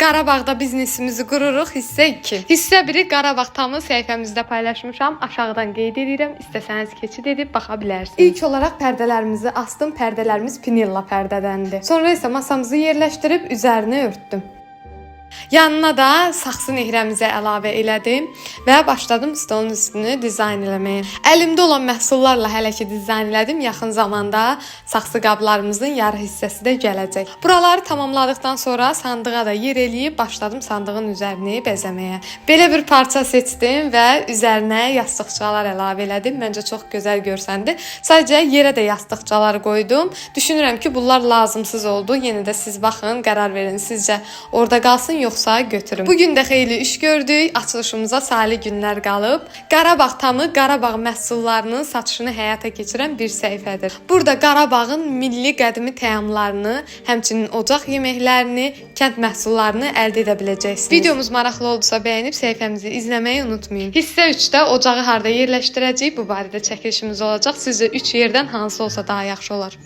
Qarabağda biznesimizi qururuq hissə 2. Hissə 1-i Qarabağ tamı səhifəmizdə paylaşmışam. Aşağıdan qeyd edirəm. İstəsəniz keçid edib baxa bilərsiniz. İlk olaraq pərdələrimizi astım. Pərdələrimiz Pinilla pərdədəndir. Sonra isə masamızı yerləşdirib üzərini örtdüm. Yanına da saxsı nehrəmizə əlavə elədim və başladım stolun üstünü dizayn eləməyə. Əlimdə olan məhsullarla hələ ki dizayn elədim. Yaxın zamanda saxsı qablarımızın yarı hissəsi də gələcək. Buraları tamamladıqdan sonra sandığa da yer eləyib başladım sandığın üzərini bəzəməyə. Belə bir parça seçdim və üzərinə yastıqçalar əlavə elədim. Məncə çox gözəl görsəndi. Sadəcə yerə də yastıqçalar qoydum. Düşünürəm ki, bunlar lazımsız oldu. Yenə də siz baxın, qərar verin. Sizcə orada qalsın yoxsa götürüm. Bugün də xeyli iş gördük. Açılışımıza sayılı günlər qalıb. Qarabağ tamı Qarabağ məhsullarının satışını həyata keçirən bir səhifədir. Burada Qarabağın milli qədimi təamlarını, həmçinin ocaq yeməklərini, kənd məhsullarını əldə edə biləcəksiniz. Videomuz maraqlı oldusa bəyənib səhifəmizi izləməyi unutmayın. Hissə 3-də ocağı harda yerləşdirəcəyik bu barədə çəkilişimiz olacaq. Sizcə 3 yerdən hansı olsa daha yaxşı olar?